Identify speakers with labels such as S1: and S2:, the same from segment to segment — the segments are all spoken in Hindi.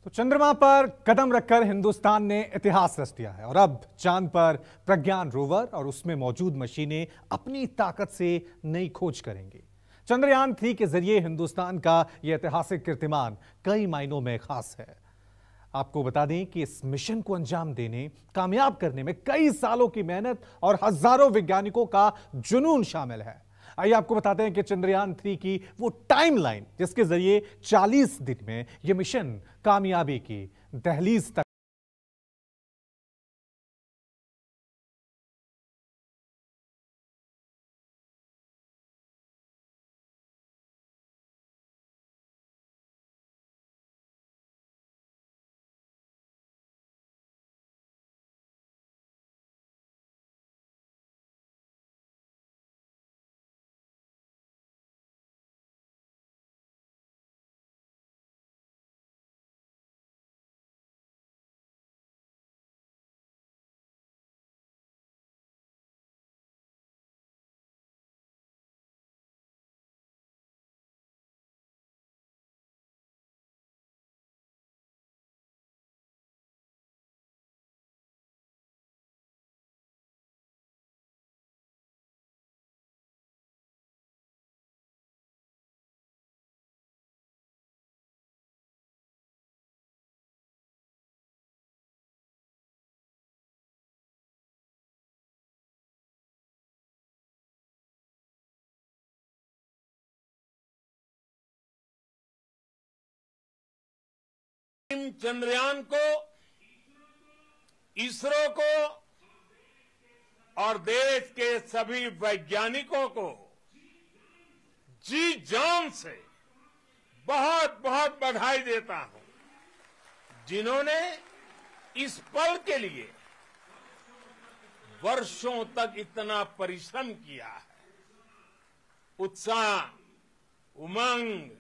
S1: तो चंद्रमा पर कदम रखकर हिंदुस्तान ने इतिहास रच दिया है और अब चांद पर प्रज्ञान रोवर और उसमें मौजूद मशीनें अपनी ताकत से नई खोज करेंगी। चंद्रयान 3 के जरिए हिंदुस्तान का यह ऐतिहासिक कीर्तिमान कई मायनों में खास है। आपको बता दें कि इस मिशन को अंजाम देने, कामयाब करने में कई सालों की मेहनत और हजारों वैज्ञानिकों का जुनून शामिल है। आइए आपको बताते हैं कि चंद्रयान 3 की वो टाइमलाइन जिसके जरिए 40 दिन में यह मिशन कामयाबी की दहलीज तक
S2: चंद्रयान को, इसरो को और देश के सभी वैज्ञानिकों को जी जान से बहुत बहुत बधाई देता हूं, जिन्होंने इस पल के लिए वर्षों तक इतना परिश्रम किया है। उत्साह, उमंग,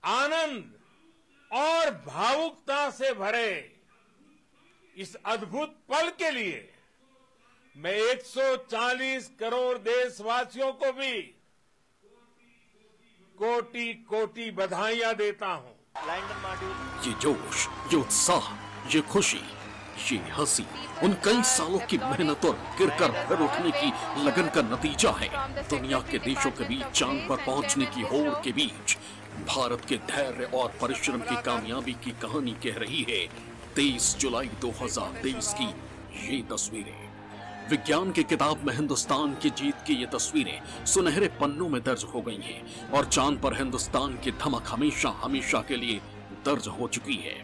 S2: आनंद और भावुकता से भरे इस अद्भुत पल के लिए मैं 140 करोड़ देशवासियों को भी कोटि कोटि बधाइयां देता हूं।
S3: ये जोश, ये उत्साह, ये खुशी, ये हंसी उन कई सालों की मेहनत और गिरकर फिर उठने की लगन का नतीजा है। दुनिया के देशों के बीच चांद पर पहुंचने की होड़ के बीच भारत के धैर्य और परिश्रम की कामयाबी की कहानी कह रही है 23 जुलाई 2023 की ये तस्वीरें। विज्ञान की किताब में हिंदुस्तान की जीत की ये तस्वीरें सुनहरे पन्नों में दर्ज हो गई हैं और चांद पर हिंदुस्तान की धमक हमेशा हमेशा के लिए दर्ज हो चुकी है।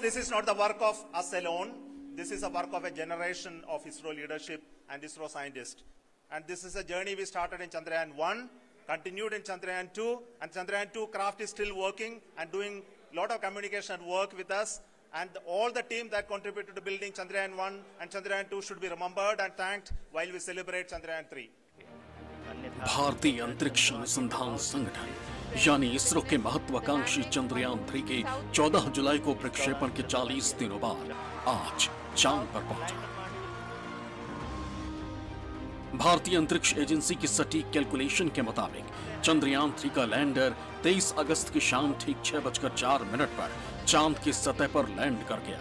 S4: This is not the work of us alone. This is a work of a generation of ISRO leadership and ISRO scientists. And this is a journey we started in Chandrayaan-1, continued in Chandrayaan-2, and Chandrayaan-2 craft is still working and doing a lot of communication work with us. And all the team that contributed to building Chandrayaan-1 and Chandrayaan-2 should be remembered and thanked while we celebrate Chandrayaan-3.
S3: भारतीय अंतरिक्ष अनुसंधान संगठन यानी इसरो के महत्वाकांक्षी चंद्रयान-3 के 14 जुलाई को प्रक्षेपण के 40 दिनों बाद आज चांद पर पहुंचा। भारतीय अंतरिक्ष एजेंसी की सटीक कैलकुलेशन के मुताबिक चंद्रयान-3 का लैंडर 23 अगस्त की शाम ठीक 6:04 पर चांद की सतह पर लैंड कर गया।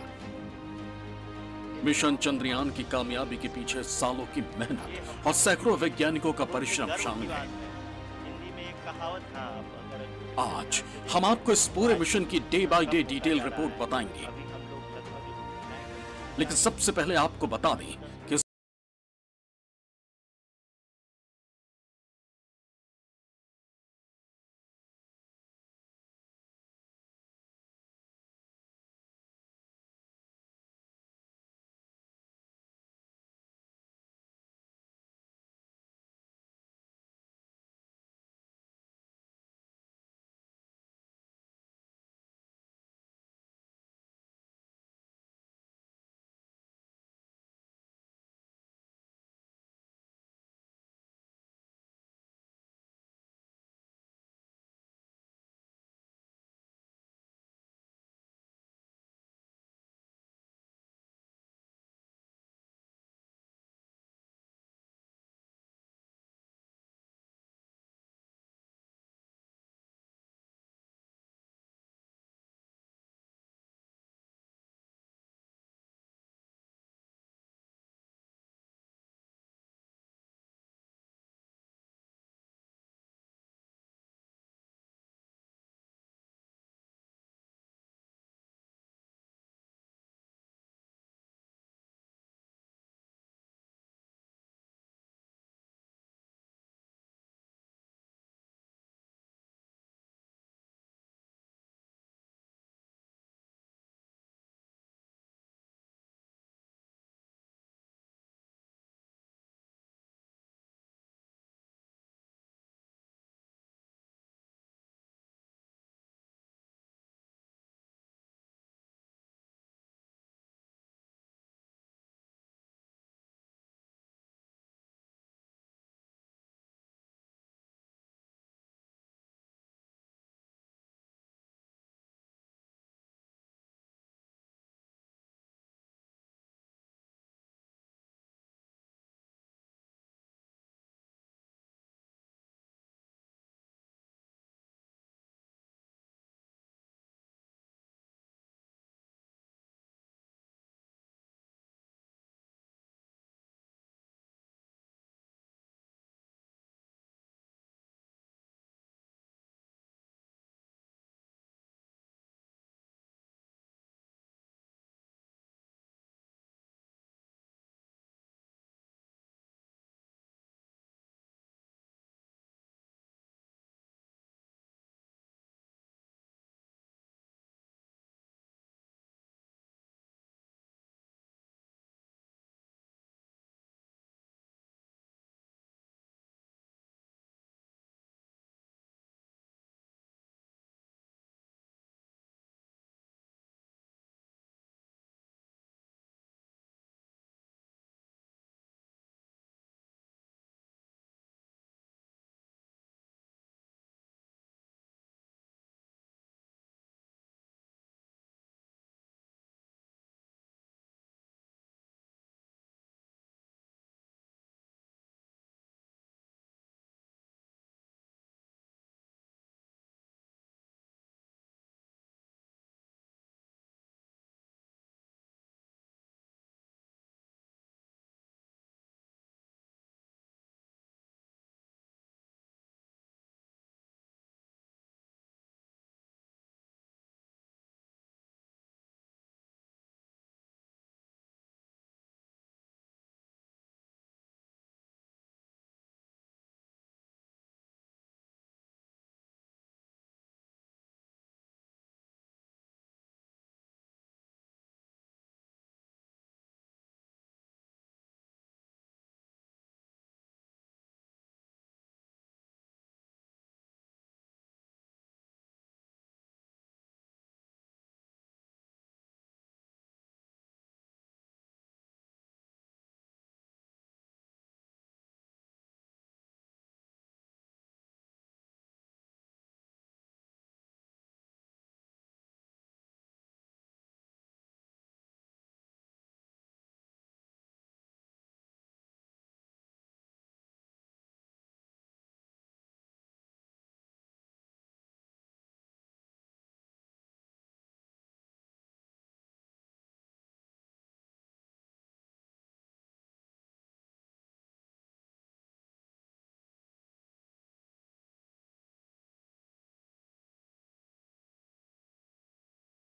S3: मिशन चंद्रयान की कामयाबी के पीछे सालों की मेहनत और सैकड़ों वैज्ञानिकों का परिश्रम शामिल है। आज हम आपको इस पूरे मिशन की day by day detail report बताएंगे, लेकिन सबसे पहले आपको बता दें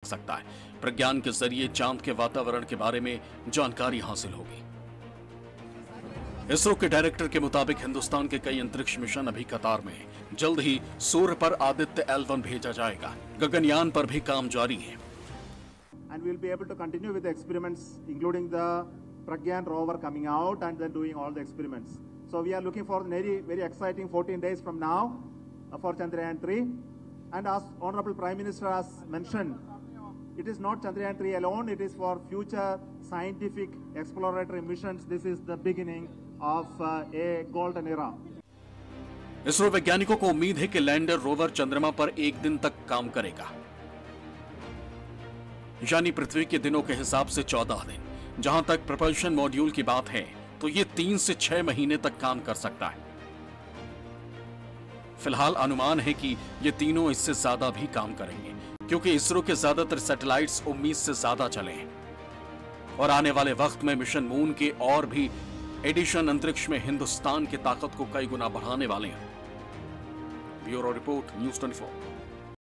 S3: सकता है। प्रज्ञान के जरिए चांद के वातावरण के बारे में जानकारी हासिल होगी। इसरो के डायरेक्टर के मुताबिक हिंदुस्तान के कई अंतरिक्ष मिशन अभी कतार में हैं। जल्द ही सूर्य पर आदित्य L1 भेजा जाएगा। गगनयान पर भी काम जारी है।
S4: And we'll be able to continue with the experiments, including the Pragyan rover coming out and then doing all the experiments. So we are looking for very, very exciting 14 days from now for Chandrayaan 3. And as Honorable Prime Minister has mentioned, it is not Chandrayaan 3 alone, it is for future scientific exploratory missions. This is the beginning of a golden era.
S3: ISRO वैज्ञानिकों को उम्मीद है कि लैंडर रोवर चंद्रमा पर एक दिन तक काम करेगा, यानी पृथ्वी के दिनों के हिसाब से 14 दिन। जहां तक प्रपल्शन मॉड्यूल की बात है तो ये 3 से 6 महीने तक काम कर सकता है। फिलहाल अनुमान है कि ये तीनों इससे ज्यादा भी काम करेंगे, क्योंकि इसरो के ज्यादातर सैटेलाइट्स 19 से ज्यादा चले हैं और आने वाले वक्त में मिशन मून के और भी एडिशन अंतरिक्ष में हिंदुस्तान की ताकत को कई गुना बढ़ाने वाले हैं। Bureau report, news 24।